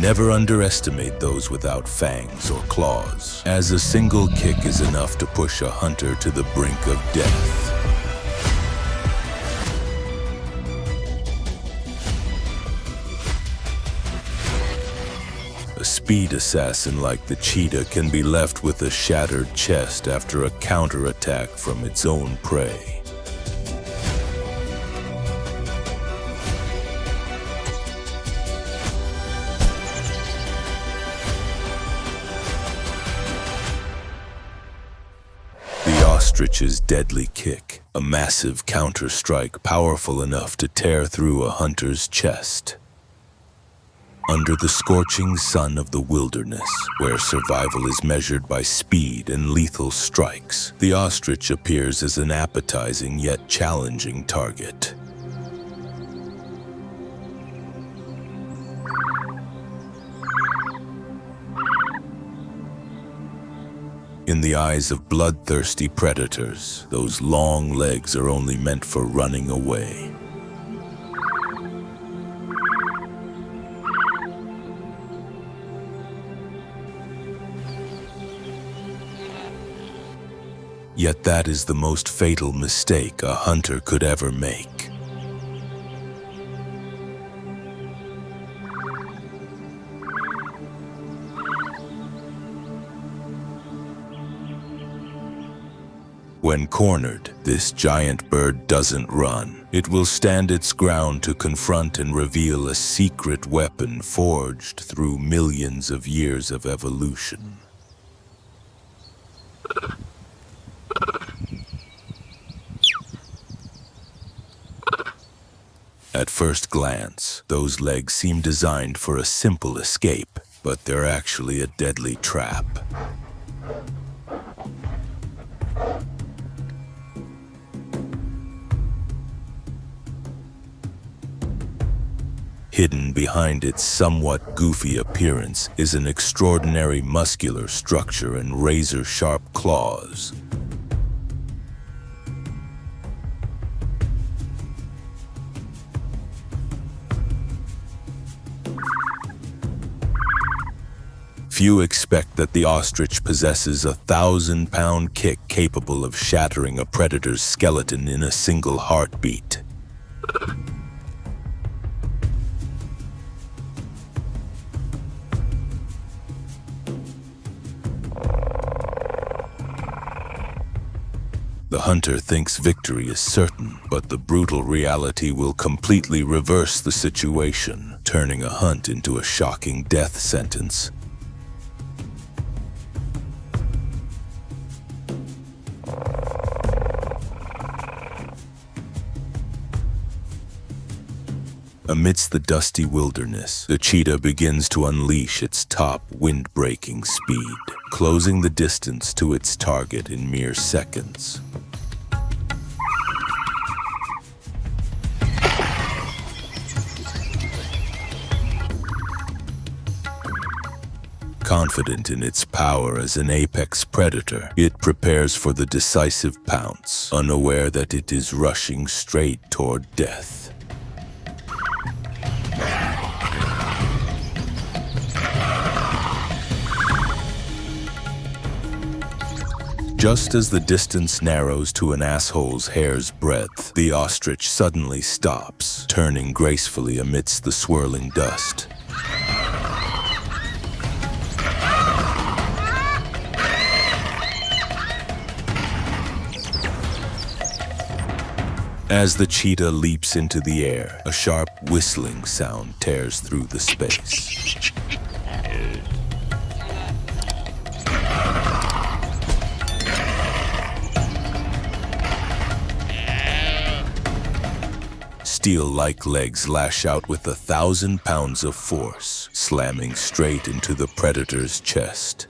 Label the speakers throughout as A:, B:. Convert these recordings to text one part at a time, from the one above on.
A: Never underestimate those without fangs or claws, as a single kick is enough to push a hunter to the brink of death. A speed assassin like the cheetah can be left with a shattered chest after a counterattack from its own prey. The ostrich's deadly kick, a massive counter-strike powerful enough to tear through a hunter's chest. Under the scorching sun of the wilderness, where survival is measured by speed and lethal strikes, the ostrich appears as an appetizing yet challenging target. In the eyes of bloodthirsty predators, those long legs are only meant for running away. Yet that is the most fatal mistake a hunter could ever make. When cornered, this giant bird doesn't run. It will stand its ground to confront and reveal a secret weapon forged through millions of years of evolution. At first glance, those legs seem designed for a simple escape, but they're actually a deadly trap. Hidden behind its somewhat goofy appearance is an extraordinary muscular structure and razor-sharp claws. Few expect that the ostrich possesses a 1,000-pound kick capable of shattering a predator's skeleton in a single heartbeat. The hunter thinks victory is certain, but the brutal reality will completely reverse the situation, turning a hunt into a shocking death sentence. Amidst the dusty wilderness, the cheetah begins to unleash its top wind-breaking speed, closing the distance to its target in mere seconds. Confident in its power as an apex predator, it prepares for the decisive pounce, unaware that it is rushing straight toward death. Just as the distance narrows to an asshole's hair's breadth, the ostrich suddenly stops, turning gracefully amidst the swirling dust. As the cheetah leaps into the air, a sharp whistling sound tears through the space. Steel-like legs lash out with 1,000 pounds of force, slamming straight into the predator's chest.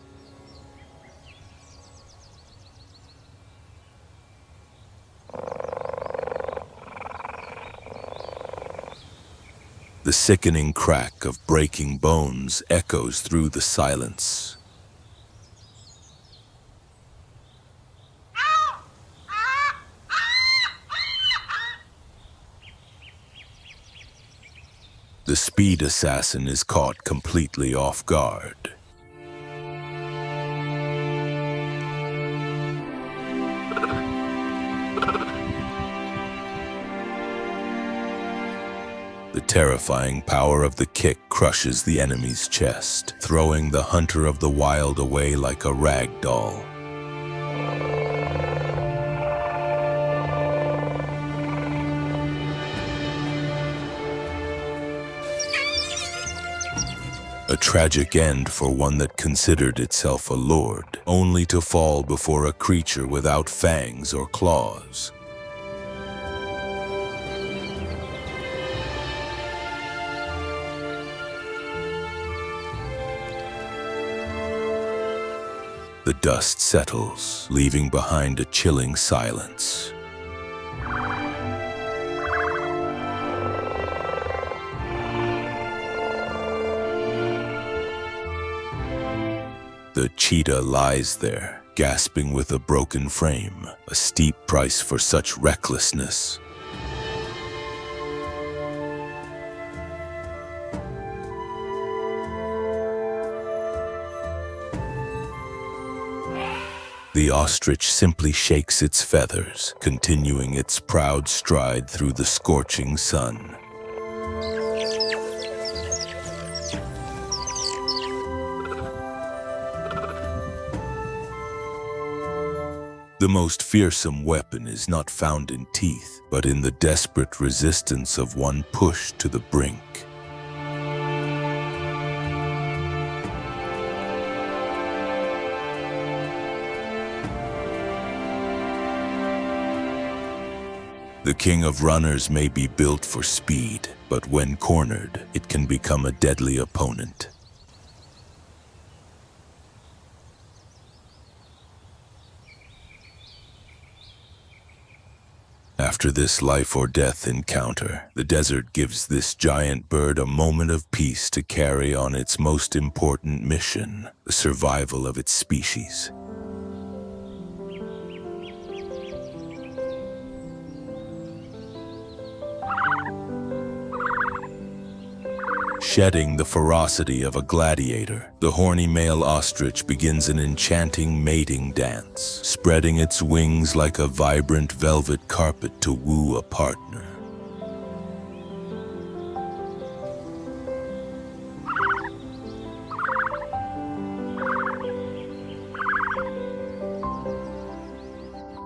A: The sickening crack of breaking bones echoes through the silence. The speed assassin is caught completely off guard. The terrifying power of the kick crushes the enemy's chest, throwing the hunter of the wild away like a rag doll. A tragic end for one that considered itself a lord, only to fall before a creature without fangs or claws. The dust settles, leaving behind a chilling silence. The cheetah lies there, gasping with a broken frame, a steep price for such recklessness. The ostrich simply shakes its feathers, continuing its proud stride through the scorching sun. The most fearsome weapon is not found in teeth, but in the desperate resistance of one pushed to the brink. The king of runners may be built for speed, but when cornered, it can become a deadly opponent. After this life or death encounter, the desert gives this giant bird a moment of peace to carry on its most important mission, the survival of its species. Shedding the ferocity of a gladiator, the horny male ostrich begins an enchanting mating dance, spreading its wings like a vibrant velvet carpet to woo a partner.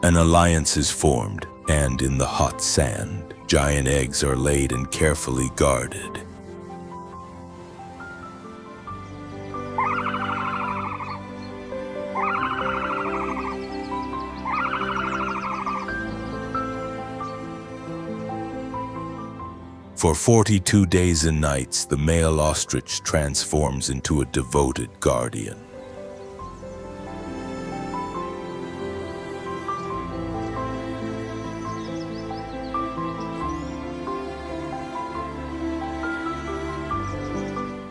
A: An alliance is formed, and in the hot sand, giant eggs are laid and carefully guarded. For 42 days and nights, the male ostrich transforms into a devoted guardian.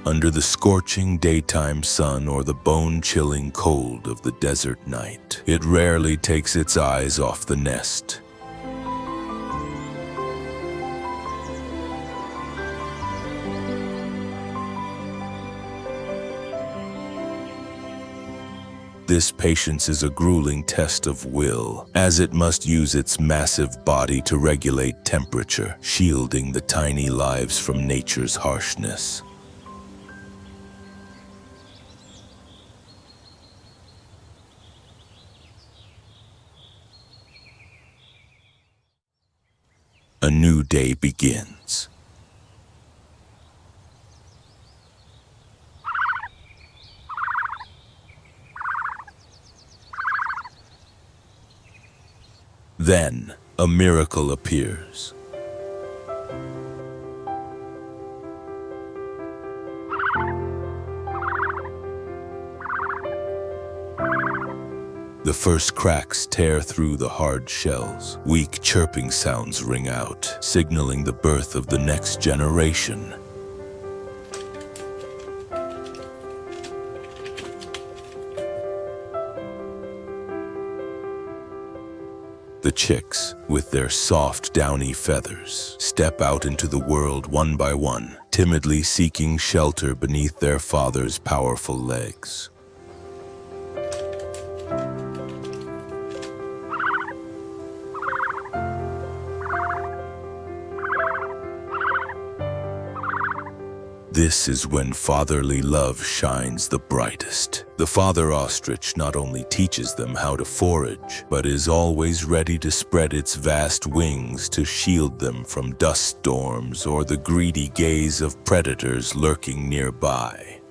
A: Under the scorching daytime sun or the bone-chilling cold of the desert night, it rarely takes its eyes off the nest. This patience is a grueling test of will, as it must use its massive body to regulate temperature, shielding the tiny lives from nature's harshness. A new day begins. Then, a miracle appears. The first cracks tear through the hard shells. Weak chirping sounds ring out, signaling the birth of the next generation. The chicks, with their soft, downy feathers, step out into the world one by one, timidly seeking shelter beneath their father's powerful legs. This is when fatherly love shines the brightest. The father ostrich not only teaches them how to forage, but is always ready to spread its vast wings to shield them from dust storms or the greedy gaze of predators lurking nearby.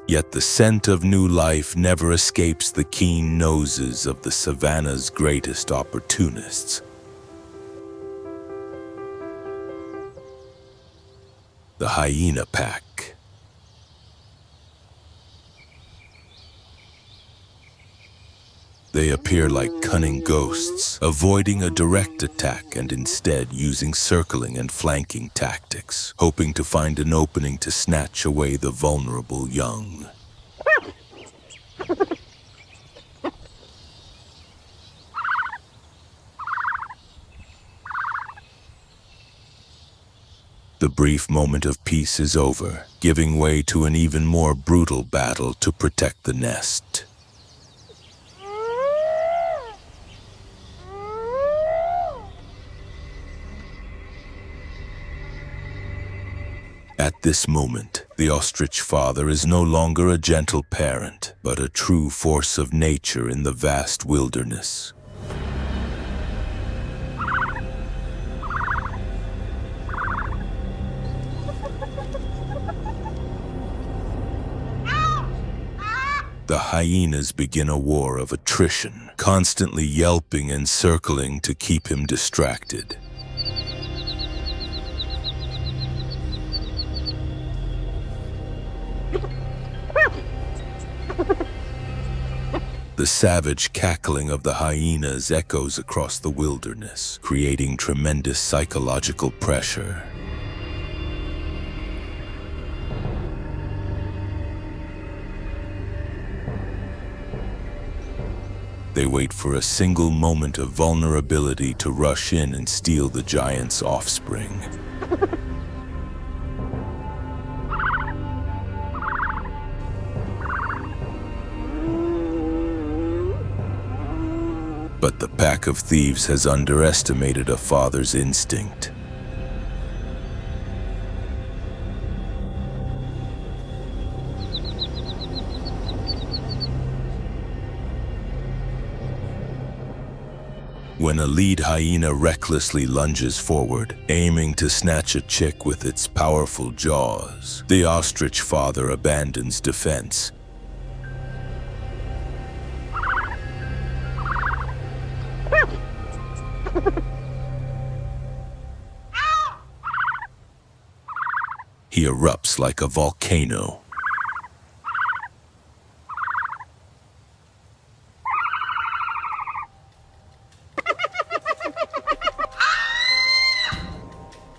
A: Yet the scent of new life never escapes the keen noses of the savanna's greatest opportunists. The hyena pack. They appear like cunning ghosts, avoiding a direct attack and instead using circling and flanking tactics, hoping to find an opening to snatch away the vulnerable young. The brief moment of peace is over, giving way to an even more brutal battle to protect the nest. At this moment, the ostrich father is no longer a gentle parent, but a true force of nature in the vast wilderness. The hyenas begin a war of attrition, constantly yelping and circling to keep him distracted. The savage cackling of the hyenas echoes across the wilderness, creating tremendous psychological pressure. They wait for a single moment of vulnerability to rush in and steal the giant's offspring. But the pack of thieves has underestimated a father's instinct. When a lead hyena recklessly lunges forward, aiming to snatch a chick with its powerful jaws, the ostrich father abandons defense. He erupts like a volcano.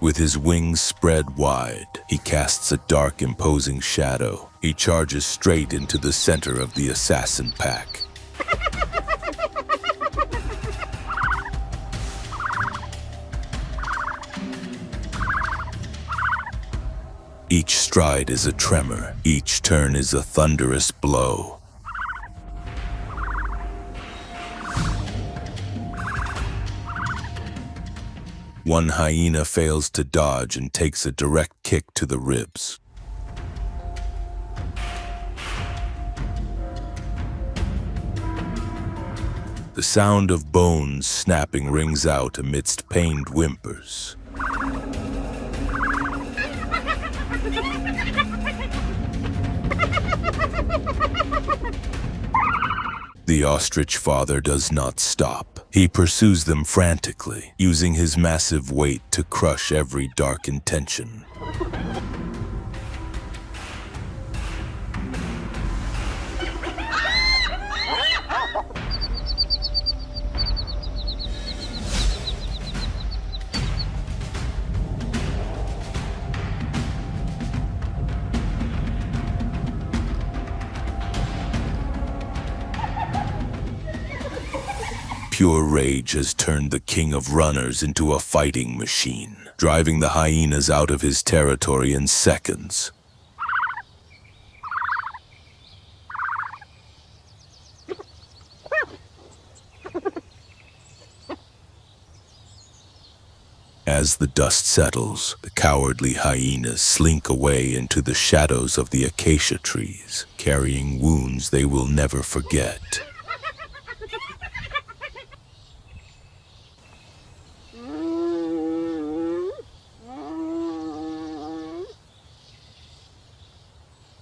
A: With his wings spread wide, he casts a dark, imposing shadow. He charges straight into the center of the assassin pack. Each stride is a tremor, each turn is a thunderous blow. One hyena fails to dodge and takes a direct kick to the ribs. The sound of bones snapping rings out amidst pained whimpers. The ostrich father does not stop. He pursues them frantically, using his massive weight to crush every dark intention. pure rage has turned the king of runners into a fighting machine, driving the hyenas out of his territory in seconds. As the dust settles, the cowardly hyenas slink away into the shadows of the acacia trees, carrying wounds they will never forget.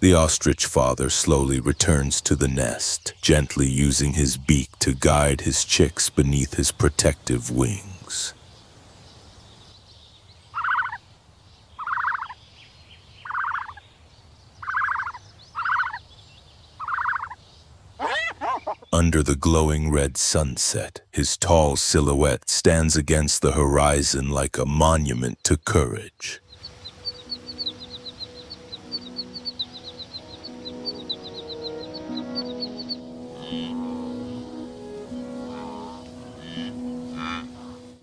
A: The ostrich father slowly returns to the nest, gently using his beak to guide his chicks beneath his protective wings. Under the glowing red sunset, his tall silhouette stands against the horizon like a monument to courage.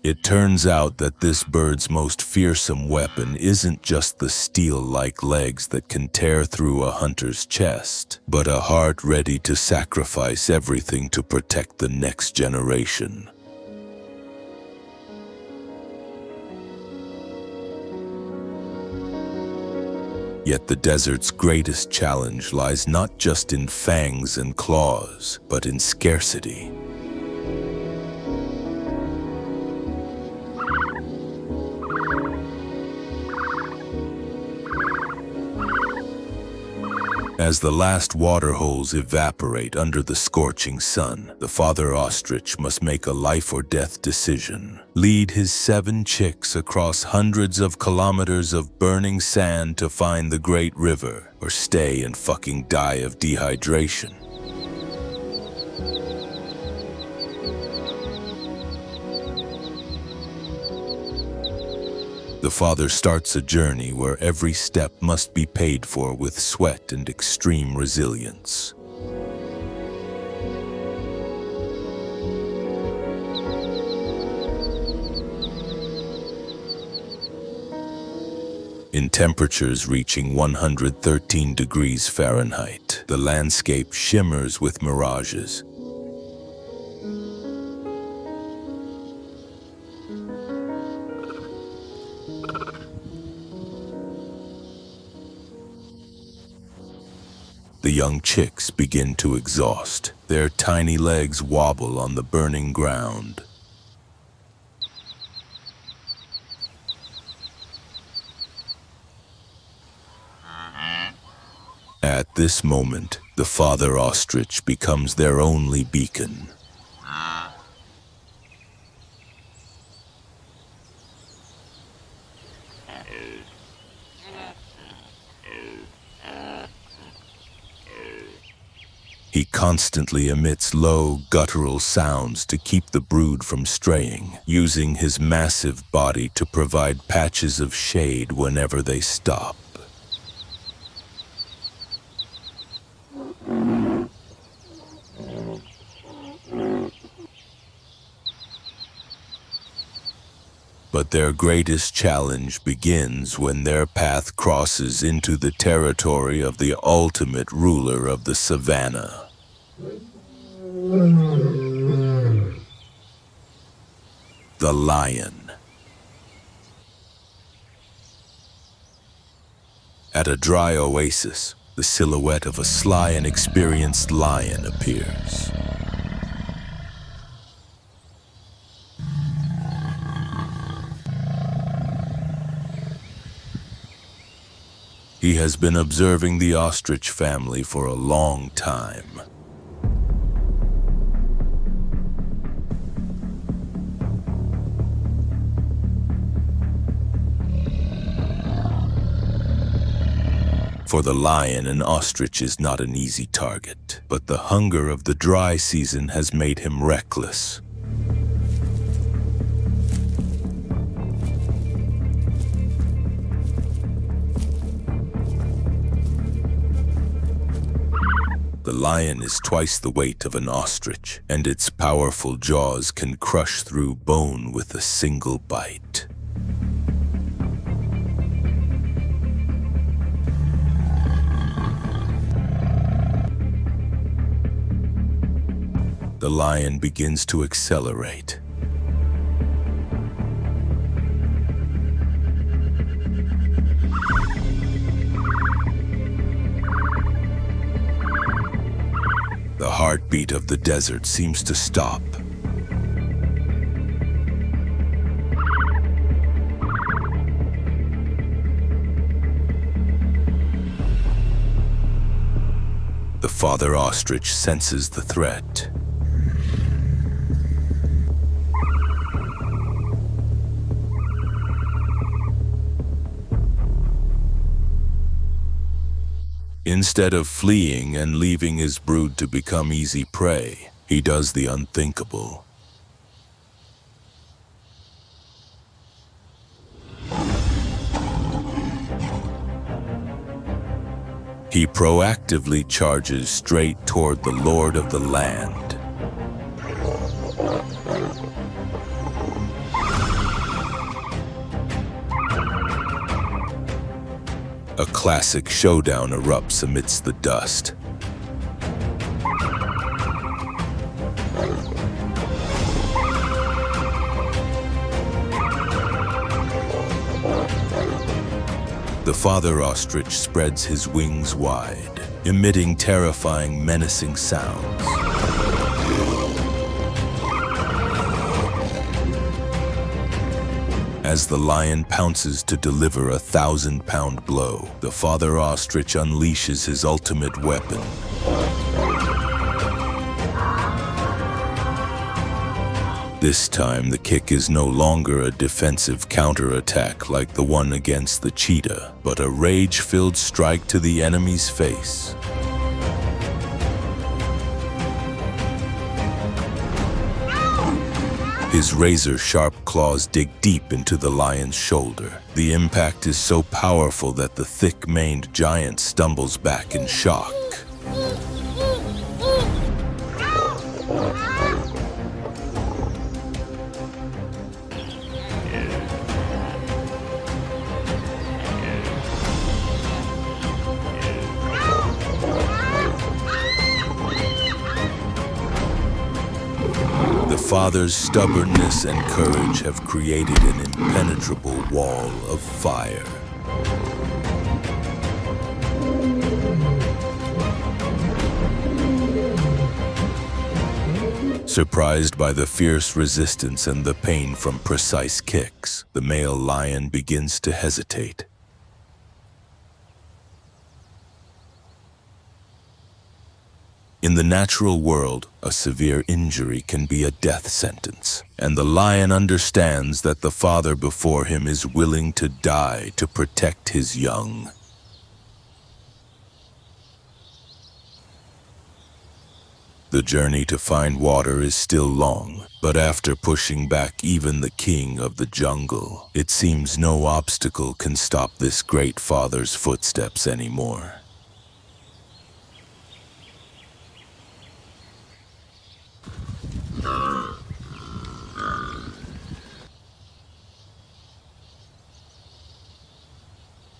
A: It turns out that this bird's most fearsome weapon isn't just the steel-like legs that can tear through a hunter's chest, but a heart ready to sacrifice everything to protect the next generation. Yet the desert's greatest challenge lies not just in fangs and claws, but in scarcity. As the last water holes evaporate under the scorching sun, the father ostrich must make a life-or-death decision. Lead his 7 chicks across hundreds of kilometers of burning sand to find the great river, or stay and fucking die of dehydration. The father starts a journey where every step must be paid for with sweat and extreme resilience. In temperatures reaching 113 degrees Fahrenheit, the landscape shimmers with mirages. The young chicks begin to exhaust. Their tiny legs wobble on the burning ground. At this moment, the father ostrich becomes their only beacon. He constantly emits low, guttural sounds to keep the brood from straying, using his massive body to provide patches of shade whenever they stop. But their greatest challenge begins when their path crosses into the territory of the ultimate ruler of the savanna. The lion. At a dry oasis, the silhouette of a sly and experienced lion appears. He has been observing the ostrich family for a long time. For the lion, an ostrich is not an easy target, but the hunger of the dry season has made him reckless. The lion is twice the weight of an ostrich, and its powerful jaws can crush through bone with a single bite. The lion begins to accelerate. The heartbeat of the desert seems to stop. The father ostrich senses the threat. Instead of fleeing and leaving his brood to become easy prey, he does the unthinkable. He proactively charges straight toward the lord of the land. A classic showdown erupts amidst the dust. The father ostrich spreads his wings wide, emitting terrifying, menacing sounds. As the lion pounces to deliver a 1,000-pound blow, the father ostrich unleashes his ultimate weapon. This time, the kick is no longer a defensive counterattack like the one against the cheetah, but a rage-filled strike to the enemy's face. His razor-sharp claws dig deep into the lion's shoulder. The impact is so powerful that the thick-maned giant stumbles back in shock. The father's stubbornness and courage have created an impenetrable wall of fire. Surprised by the fierce resistance and the pain from precise kicks, the male lion begins to hesitate. In the natural world, a severe injury can be a death sentence, and the lion understands that the father before him is willing to die to protect his young. The journey to find water is still long, but after pushing back even the king of the jungle, it seems no obstacle can stop this great father's footsteps anymore.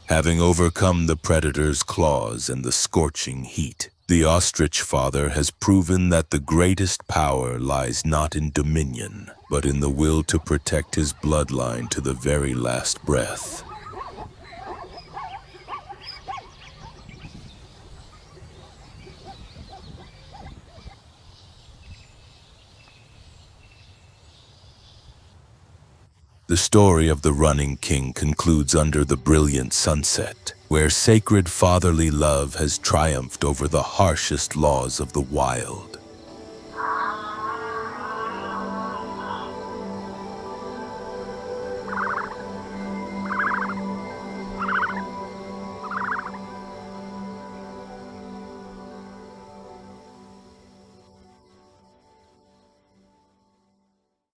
A: Having overcome the predator's claws and the scorching heat, the ostrich father has proven that the greatest power lies not in dominion, but in the will to protect his bloodline to the very last breath. The story of the running king concludes under the brilliant sunset, where sacred fatherly love has triumphed over the harshest laws of the wild.